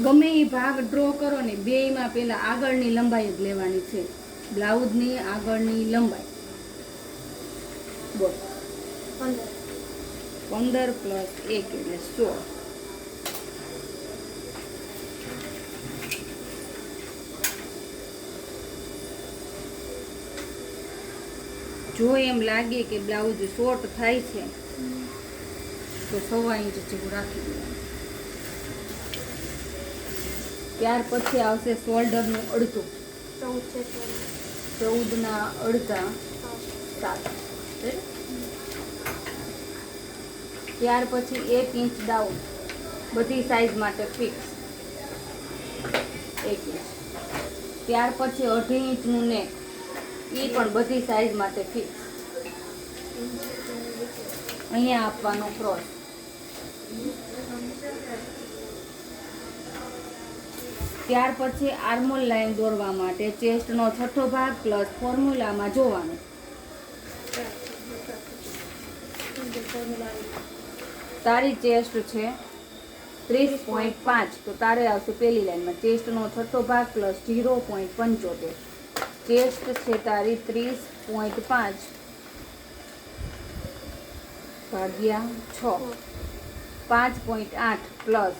ગમે એ ભાગ ડ્રો કરો ને બેયમાં પહેલા આગળની લંબાઈ જ લેવાની છે. બ્લાઉઝની આગળની લંબાઈ બોલ 15 પ્લસ 1 એટલે 16. જો એમ લાગે કે બ્લાઉઝ શોર્ટ થાય છે તો 1.25 ઇંચ જેવું રાખી દેવાનું. ત્યાર પછી આવશે શોલ્ડરનું અડધું. 14 અડધા 7. ત્યાર પછી 1 ઇંચ ડાઉન, બધી સાઈઝ માટે ફિક્સ 1 ઇંચ. ત્યાર પછી 2.5 ઇંચનું નેક, એ પણ બધી સાઈઝ માટે ફિક્સ. અહીંયા આપવાનો ક્રોસ. ત્યાર પછી આર્મોલ લાઈન દોરવા માટે ચેસ્ટનો છઠ્ઠો ભાગ પ્લસ ફોર્મ્યુલામાં જોવાનું. તારી ચેસ્ટ છે 30.5, તો તારે આવશે પહેલી લાઈનમાં ચેસ્ટનો છઠ્ઠો ભાગ પ્લસ 0.75. ચેસ્ટ છે તારી 30.5 ભાગ્યા 6, 5.8 પ્લસ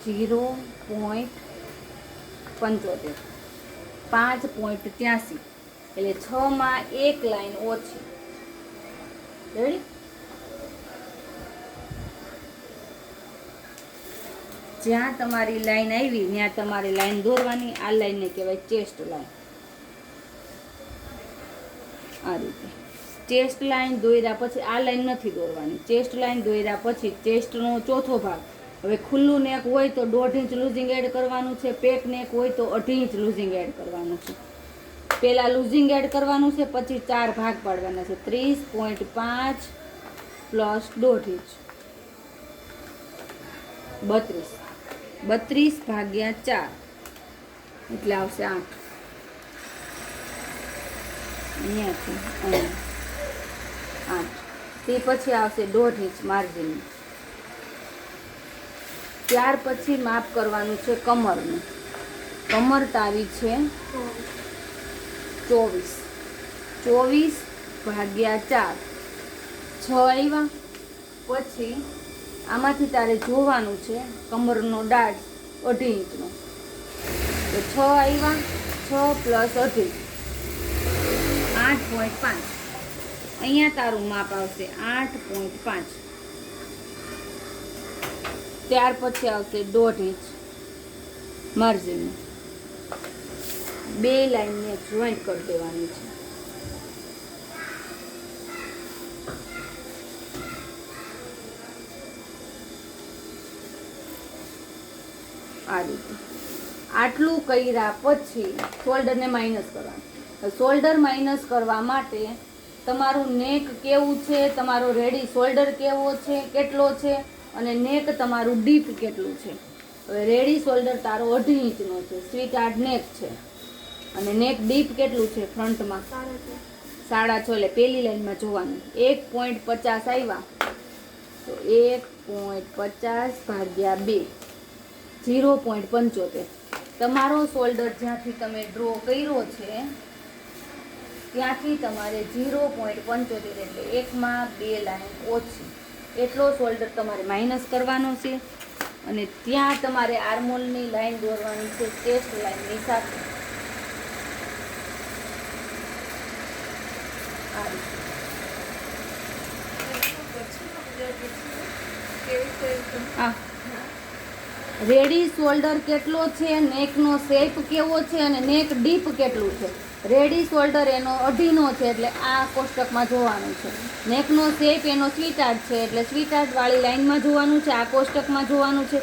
0.75, 5.83. એટલે 6 માં એક લાઈન ઓછી. રેડી? જ્યાં તમારી લાઈન આવી ત્યાં તમારી લાઈન દોરવાની. આ લાઈનને કહેવાય ચેસ્ટ લાઈન. આ રીતે ચેસ્ટ લાઈન દોર્યા પછી આ લાઈન નથી દોરવાની. ચેસ્ટ લાઈન દોર્યા પછી ચેસ્ટનો ચોથો ભાગ, હવે ખુલ્લું નેક હોય તો 1.5 ઇંચ લૂઝિંગ એડ કરવાનું છે. પેક નેક હોય તો 2.5 ઇંચ લૂઝિંગ એડ કરવાનું છે. પહેલાં લૂઝિંગ એડ કરવાનું છે, પછી 4 ભાગ પાડવાના છે. 30.5 પ્લસ 1.5 ઇંચ 32. 32 ભાગ્યા 4 એટલે આવશે 8. અહીંયાથી અહીંયા 8. તે પછી આવશે 1.5 ઇંચ માર્જિન. ત્યાર પછી માપ કરવાનું છે કમરનું. કમર તારી છે 24 ભાગ્યા 4, 6 આવ્યા. પછી આમાંથી તારે જોવાનું છે કમરનો ડાળ 2.5 ઇંચનો, તો 6 આવ્યા. 6 પ્લસ 2.5 8.5. અહીંયા તારું માપ આવશે 8.5. ત્યાર પછી આવશે 1.5 ઇંચ માર્જિન. બે લાઈનને જોઈન્ટ કરી દેવાની છે. આ રીતે આટલું કર્યા પછી શોલ્ડરને માઇનસ કરવાનું. શોલ્ડર માઇનસ કરવા માટે તમારું નેક કેવું છે, તમારો રેડી શોલ્ડર કેવો છે, કેટલો છે, અને નેક તમારું ડીપ કેટલું છે. હવે રેડી શોલ્ડર તારો 2.5 ઇંચનો છે, સ્વીટ આર્ટ નેક છે, અને નેક ડીપ કેટલું છે ફ્રન્ટમાં 6.5. એટલે પહેલી લાઈનમાં જોવાનું 1.50 આવ્યા તો 1.50 ભાગ્યા 2 0.75. તમારો શોલ્ડર જ્યાંથી તમે ડ્રો કર્યો છે ત્યાંથી તમારે 0.75 એટલે 1 માં 2 લાઈન ઓછી એટલો શોલ્ડર તમારે માઇનસ કરવાનો છે. અને ત્યાં તમારે આર્મોલની લાઈન દોરવાની છે ચેસ્ટ લાઈનની સાથે. આ રીતે હા, રેડી શોલ્ડર કેટલો છે, નેકનો શેપ કેવો છે, અને નેક ડીપ કેટલું છે. રેડી શોલ્ડર એનો 2.5 છે એટલે આ કોષ્ટકમાં જોવાનું છે. નેકનો શેપ એનો સ્વીટ આર્ટ છે એટલે સ્વીટ આર્ટ વાળી લાઈનમાં જોવાનું છે, આ કોષ્ટકમાં જોવાનું છે.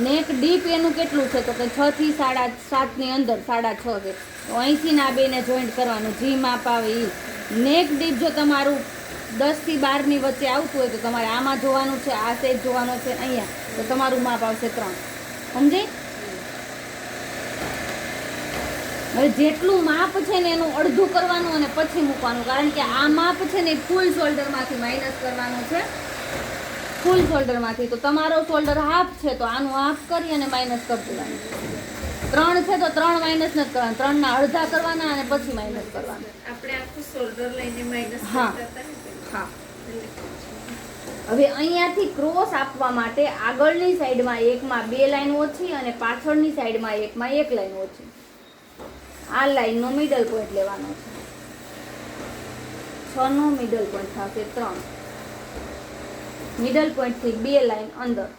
નેક ડીપ એનું કેટલું છે તો કે 6 થી 7.5 ની અંદર 6.5 છે, તો અહીંથી આ બેને જોઈન્ટ કરવાનું. જી માપ આવે એ. નેક ડીપ જો તમારું 10 થી 12 ની વચ્ચે આવતું હોય તો તમારે આમાં જોવાનું છે, આ સેજ જોવાનો છે અહીંયા, તો તમારું માપ આવશે 3. સમજી? હવે જેટલું માપ છે ને એનું અડધું કરવાનું અને પછી મૂકવાનું, કારણ કે આ માપ છે ને ફૂલ શોલ્ડરમાંથી માઇનસ કરવાનું છે. ફૂલ શોલ્ડરમાંથી. તો તમારો શોલ્ડર હાફ છે તો આનું હાફ કરી અને માઇનસ કરી દેવાનું. 3 છે તો 3 માઇનસ નથી કરવાના, 3 ના અડધા કરવાના અને પછી માઇનસ કરવાના. આપણે આખું શોલ્ડર લઈને માઈનસ હા. કરતા હતા. હા. હવે અહીંયાથી ક્રોસ આપવા માટે આગળની સાઈડમાં એકમાં 2 લાઈન ઓછી અને પાછળની સાઈડમાં એકમાં 1 લાઈન ઓછી. આ લાઈનનો મિડલ પોઈન્ટ લેવાનો છે. 6 નો મિડલ પોઈન્ટ થશે 3. મિડલ પોઈન્ટથી 2 લાઈન અંદર.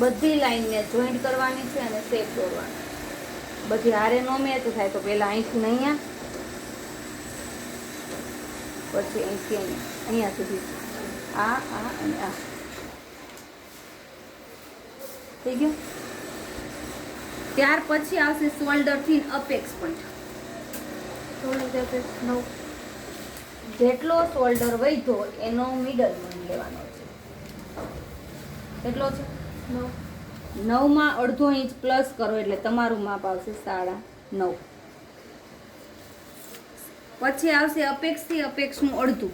બધી લાઈનને જોઈન્ટ કરવાની છે અને શેપ દોરવાનો. બધી હારે નો મેચ થાય તો પહેલા અહીંથી અહીંયા, પછી અહીંથી અહીંયા સુધી, આ અને આ થઈ ગયું. ત્યાર પછી આવશે શોલ્ડરથી અપેક્સ પોઈન્ટ. જેટલો શોલ્ડર વધ્યો એનો મિડલ પોઈન્ટ લેવાનો છે. કેટલો છે? 9 માં અડધો ઇંચ પ્લસ કરો એટલે તમારું માપ આવશે 9.5. પછી આવશે અપેક્ષથી અપેક્ષનું અડધું.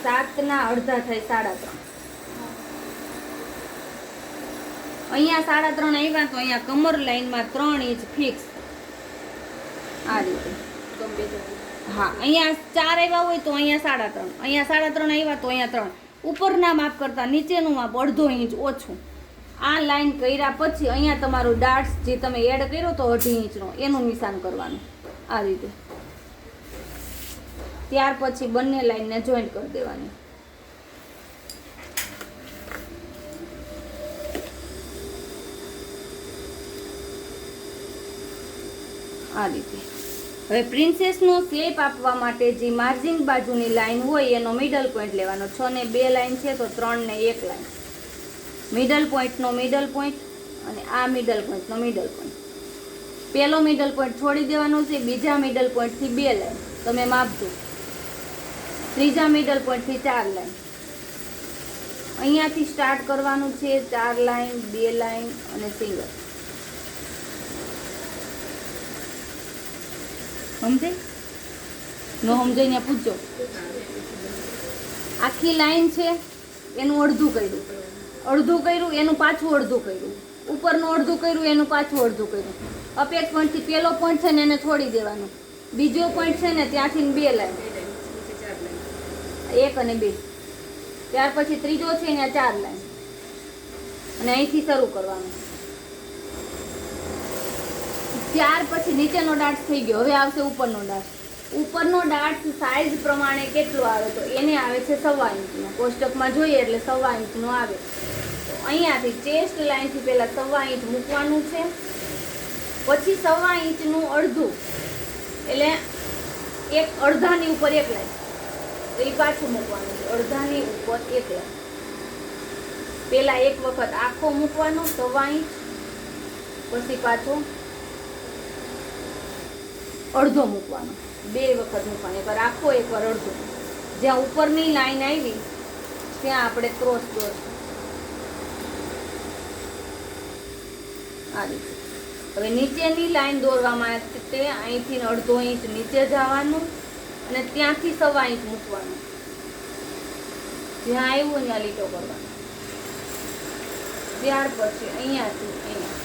7 ના અડધા થાય 3.5. અહીંયા 3.5 આવ્યા તો અહીંયા કમર લાઈનમાં 3 ઇંચ ફિક્સ. આ રીતે. હા, અહીંયા 4 આવ્યા હોય તો અહીંયા 3.5, અહીંયા 3.5 આવ્યા તો અહીંયા 3. ઉપરના માપ કરતા નીચેનું માપ અડધો ઇંચ ઓછું. આ લાઈન કર્યા પછી અહીંયા તમારું ડાર્ટ્સ જે તમે એડ કર્યો તો 1.5 ઇંચનો એનું નિશાન કરવાનું. આ રીતે. ત્યાર પછી બંને લાઈનને જોઈન્ટ કરી દેવાની. આ રીતે. હવે પ્રિન્સેસનો શેપ આપવા માટે જે માર્જિંગ બાજુની લાઈન હોય એનો મિડલ પોઈન્ટ લેવાનો. 6 ને 2 લાઈન છે તો 3 ને 1 લાઈન. મિડલ પોઈન્ટનો મિડલ પોઈન્ટ અને આ મિડલ પોઈન્ટનો મિડલ પોઈન્ટ. પહેલો મિડલ પોઈન્ટ છોડી દેવાનો છે. બીજા મિડલ પોઈન્ટથી 2 લાઈન તમે માપજો. ત્રીજા મિડલ પોઈન્ટથી 4 લાઈન. અહીંયાથી સ્ટાર્ટ કરવાનું છે. 4 લાઈન, 2 લાઈન અને સિંગલ. સમજે? નો સમજાઈને પૂછજો. આખી લાઈન છે એનું અડધું કર્યું એનું પાછું અડધું કર્યું, ઉપરનું અડધું કર્યું એનું પાછું અડધું કર્યું. અપેક્ષ પોઈન્ટથી પહેલો પોઈન્ટ છે ને એને છોડી દેવાનું. બીજો પોઈન્ટ છે ને ત્યાંથી 2 લાઈન, 1 અને 2. ત્યાર પછી ત્રીજો છે ત્યાં 4 લાઈન અને અહીંથી શરૂ કરવાનું. ત્યાર પછી નીચેનો ડાર્ટ થઈ ગયો. હવે આવશે ઉપરનો ડાર્ટ. ઉપરનો ડાર્ટ સાઈઝ પ્રમાણે કેટલો આવે તો એને આવે છે 1.25 ઇંચનો. કોષ્ટકમાં જોઈએ એટલે 1.25 ઇંચનો આવે. તો અહીંયાથી ચેસ્ટ લાઈનથી પહેલા 1.25 ઇંચ મૂકવાનું છે. પછી 1.25 ઇંચનું અડધું એટલે અડધાની ઉપર 1 લાઈન, તો એ પાછું મૂકવાનું છે. અડધાની ઉપર 1 લાઈન. પહેલા એક વખત આખો મૂકવાનો 1.25 ઇંચ, પછી પાછો અડધો મૂકવાનો. 2 વખત મૂકવાનો. એકવાર આખો, એકવાર અડધો. જ્યાં ઉપરની લાઈન આવી ત્યાં આપણે ક્રોસ દોરશું. આ રીતે. હવે નીચેની લાઈન દોરવા માટે અહીંથી 1.5 ઇંચ નીચે જવાનું અને ત્યાંથી 1.25 ઇંચ મૂકવાનું. જ્યાં આવ્યું ત્યાં લીટો કરવાનો. ત્યાર પછી અહીંયાથી અહીંયા.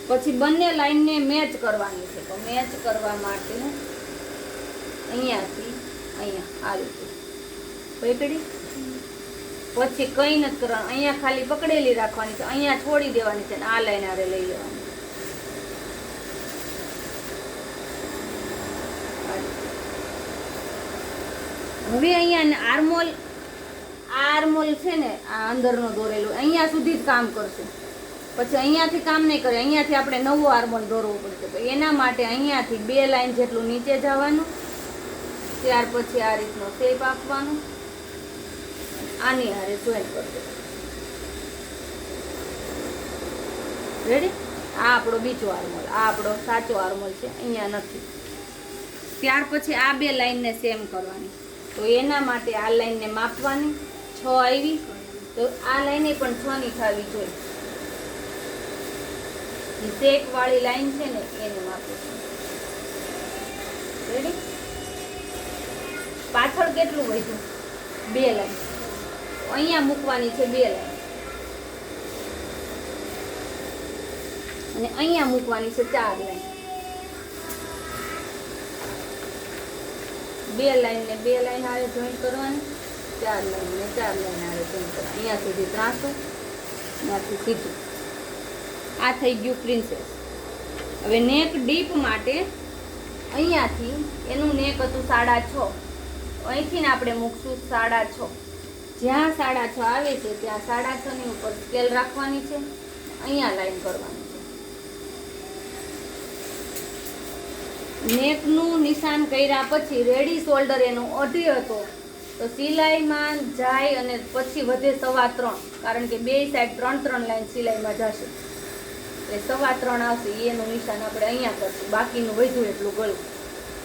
પછી બંને લાઈનને મેચ કરવાની છે. તો મેચ કરવા માટે અહીંયાથી અહીંયા આ રીતે પકડી, પછી કંઈ નથી કરવાનું. અહીંયા ખાલી પકડેલી રાખવાની છે, અહીંયા છોડી દેવાની છે, આ લાઈન આરે લઈ લેવાની. હવે અહીંયા આર્મોલ છે ને, આ અંદરનો દોરેલો અહીંયા સુધી જ કામ કરશે. પછી અહીંયાથી કામ નહીં કરે. અહીંયાથી આપણે નવો આર્મોલ દોરવો પડશે. તો એના માટે અહીંયાથી 2 લાઈન જેટલું નીચે જવાનું. ત્યાર પછી આ રીતનો શેપ આપવાનો. આની હારે જોઈન્ટ કરી દેવાનું. રેડી? આ આપણો બીજો આર્મોલ, આ આપણો સાચો આર્મોલ છે, અહીંયા નથી. ત્યાર પછી આ 2 લાઈનને સેમ કરવાની. તો એના માટે આ લાઈનને માપવાની. 6 આવી, તો આ લાઈને પણ 6 ની થવી જોઈએ. શેપ વાળી લાઈન છે ને એને માપું છું. રેડી? પાછળ કેટલું વધ્યું? 2 લાઈન. અહીંયા મૂકવાની છે 2 લાઈન અને અહીંયા મૂકવાની છે 4 લાઈન. 2 લાઈન ને 2 લાઈન હારે જોઈન્ટ કરવાની, 4 લાઈન ને 4 લાઈન હારે જોઈન્ટ કરવાની. અહીંયા સુધી ત્રાસો, ત્યાંથી સીધું. આ થઈ ગયું પ્રિન્સેસ. હવે નેક ડીપ માટે અહીંયાથી એનું નેક હતું 6.5, અહીંથી ને આપણે મૂકશું 6.5. જ્યાં 6.5 આવે છે ત્યાં 6.5 ની ઉપર સ્કેલ રાખવાની છે, અહીંયા લાઈન કરવાની છે. નેકનું નિશાન કર્યા પછી રેડી શોલ્ડર એનો 2.5 હતો, તો સિલાઈમાં જાય અને પછી વધે 3.25, કારણ કે બે સાઈડ 3 લાઈન સિલાઈમાં જશે એટલે 3.25 આવશે. એનું નિશાન આપણે અહીંયા કરશું. બાકીનું વધ્યું એટલું ગળું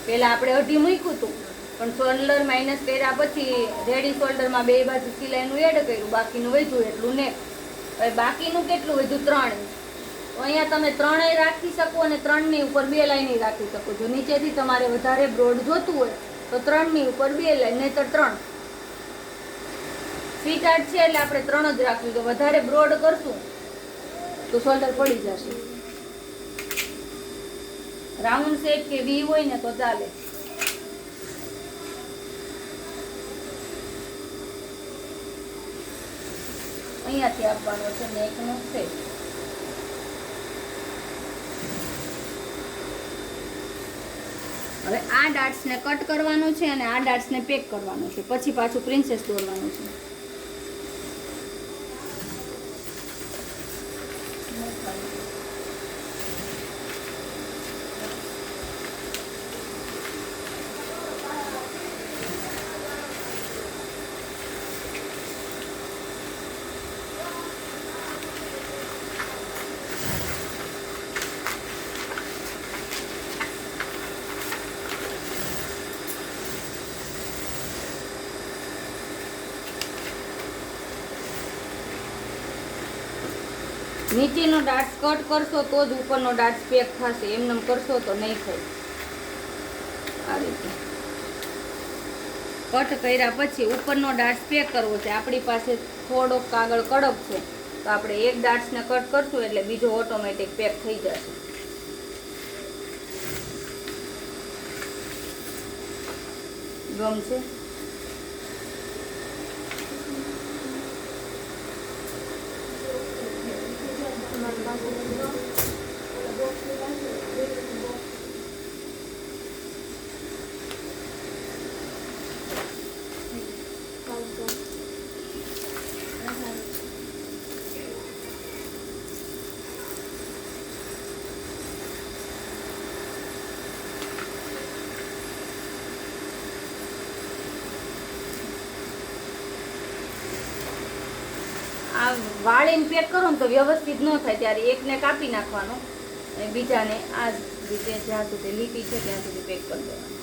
પહેલાં આપણે 2.5 મૂક્યું હતું, પણ શોલ્ડર માઇનસ કર્યા પછી રેડી શોલ્ડરમાં બે બાજુ સિલાઈનું એડ કર્યું, બાકીનું વધ્યું એટલું નેક. હવે બાકીનું કેટલું વધ્યું? 3 ઇંચ. તો અહીંયા તમે 3 રાખી શકો અને 3 ની ઉપર 2 લાઈન રાખી શકો. જો નીચેથી તમારે વધારે બ્રોડ જોતું હોય તો 3 ની ઉપર 2 લાઈન, નહીં તો 3. સ્વીટ આર્ટ છે એટલે આપણે 3 જ રાખવું. તો વધારે બ્રોડ કરશું તો શોલ્ડર પડી જશે. રાઉન્ડ શેપ કે વી હોય ને તો ચાલે. અહીંયાથી આપવાનો છે નેકનો શેપ. હવે આ ડાટ્સને કટ કરવાનું છે અને આ ડાટ્સને પેક કરવાનું છે, પછી પાછું પ્રિન્સેસ દોરવાનું છે. નીચેનો ડાટ્સ કટ કરશો તો જ ઉપરનો ડાટ્સ પેક થશે, એમને કરશો તો નહીં થાય. આ રીતે કટ કર્યા પછી ઉપરનો ડાટ્સ પેક કરવો છે. આપણી પાસે થોડોક કાગળ કડક છે તો આપણે એક ડાટ્સને કટ કરશું એટલે બીજો ઓટોમેટિક પેક થઈ જશે. ગમશે? આ વાળીને પેક કરો ને તો વ્યવસ્થિત ન થાય, ત્યારે એકને કાપી નાખવાનો અને બીજાને આ રીતે જ્યાં સુધી લીટી છે ત્યાં સુધી પેક કરી દેવાનું.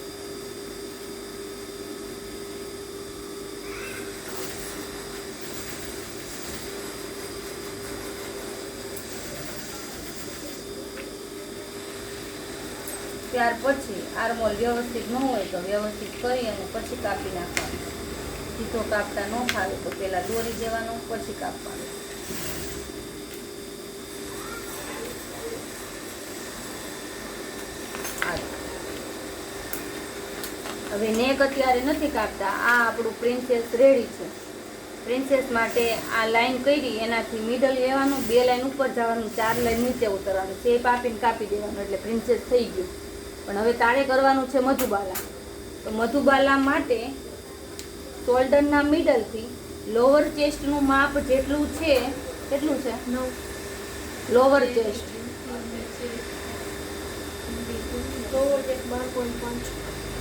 ત્યાર પછી આર્મોલ વ્યવસ્થિત ન હોય તો વ્યવસ્થિત કરી અને પછી કાપી નાખવાનું. સીધો કાપતા ન ફાવે તો પહેલા દોરી દેવાનું, પછી કાપવાનું. હવે નેક અત્યારે નથી કાપતા. આ આપણું પ્રિન્સેસ રેડી છે. પ્રિન્સેસ માટે આ લાઈન કરી એનાથી મિડલ લેવાનું, 2 લાઈન ઉપર જવાનું, 4 લાઈન નીચે ઉતરવાનું, શેપ આપીને કાપી દેવાનું એટલે પ્રિન્સેસ થઈ ગયું. પણ હવે તારે કરવાનું છે મધુબાલા. તો મધુબાલા માટે શોલ્ડરના મિડલથી લોવર ચેસ્ટનું માપ જેટલું છે, કેટલું છે? Lower chest 12.5.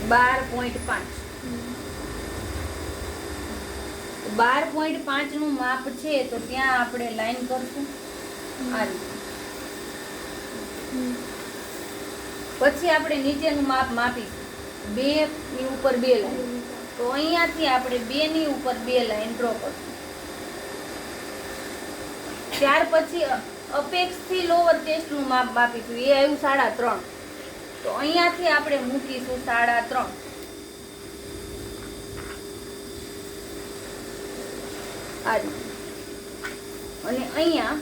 12.5 નું માપ છે તો ત્યાં આપણે લાઈન કરશું આ રીતે. પછી આપણે નીચેનું માપ માપીશું, 2 ની ઉપર 2 લાઈન. તો અહીંયાથી આપણે 2 ની ઉપર 2 લાઈન ડ્રો કરશું. ત્યાર પછી અપેક્ષથી લોવર ચેસ્ટનું માપ માપીશું, એ આવ્યું 3.5. તો અહીંયાથી આપણે મૂકીશું 3.5. આ રીતે. અને અહીંયા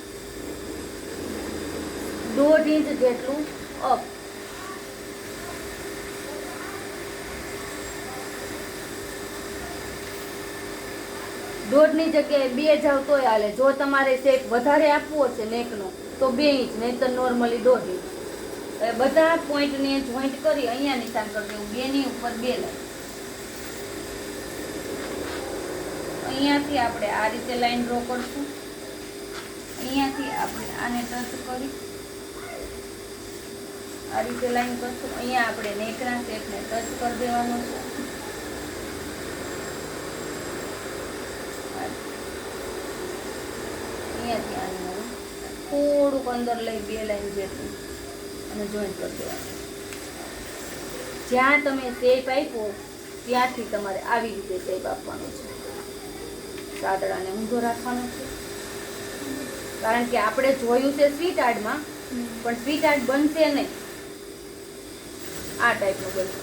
1.5 ઇંચ જેટલું અપ. દોઢની જગ્યાએ 2 જાવ તોય હાલે. જો તમારે શેપ વધારે આપવો છે નેકનો તો 2 ઇંચ, નહીં તો નોર્મલી 1.5 ઇંચ. હવે બધા પોઈન્ટને જોઈન્ટ કરી અહીંયા નિશાન કરી દેવું, 2 ની ઉપર 2 લાઈન. અહીંયાથી આપણે આ રીતે લાઈન ડ્રો કરશું. અહીંયાથી આપણે આને ટચ કરી આ રીતે લાઈન કરશું. અહીંયા આપણે નેકના શેપને ટચ કરી દેવાનો છે. અહીંયાથી આને થોડુંક અંદર લઈ 2 લાઈન જેટલું અને જોઈન્ટ કરી દેવાનું. જ્યાં તમે શેપ આપ્યો ત્યાંથી તમારે આવી રીતે શેપ આપવાનો છે. સાદડાને ઊંધો રાખવાનો છે, કારણ કે આપણે જોયું છે સ્વીટ આર્ટમાં, પણ સ્વીટ આર્ટ બનશે નહીં, આ ટાઈપનું બનશે.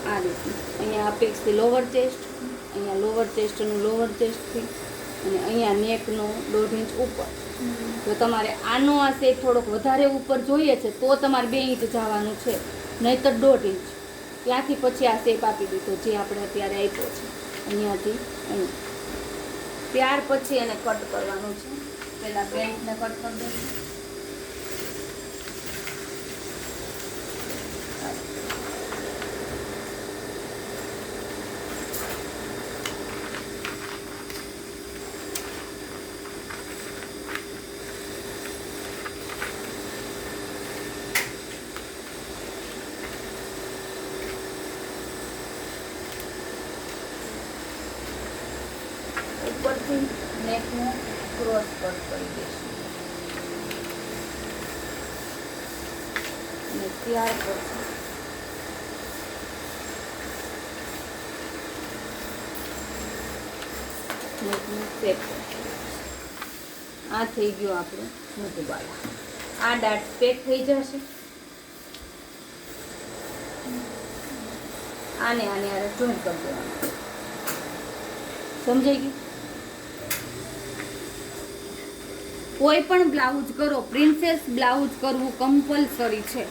આ રીતે અહીંયા અપેક્ષથી લોવર ચેસ્ટ, અહીંયા લોવર ચેસ્ટનું લોવર ચેસ્ટથી, અને અહીંયા નેકનો 1.5 ઇંચ ઉપર. જો તમારે આનો આ શેપ થોડોક વધારે ઉપર જોઈએ છે તો તમારે 2 ઇંચ જવાનું છે, નહીંતર 1.5 ઇંચ. ત્યાંથી પછી આ શેપ આપી દીધો જે આપણે અત્યારે આપ્યો છે અહીંયાથી અહીં. ત્યાર પછી એને કટ કરવાનું છે. પહેલાં બેલ્ટને કટ કરી દઈશું. ઉપરથી નેકનું ક્રોસ કટ કરી દઈશું. અને ત્યાર પછી નેકનું શેપ. આ થઈ ગયો આપણો મધુબાલા. આ ડાટ પેક થઈ જશે. આને આને આને જોઈન્ટ કરી દેવાનું. સમજાઈ ગયું? કોઈ પણ બ્લાઉઝ કરો, પ્રિન્સેસ બ્લાઉઝ કરવું કમ્પલસરી છે.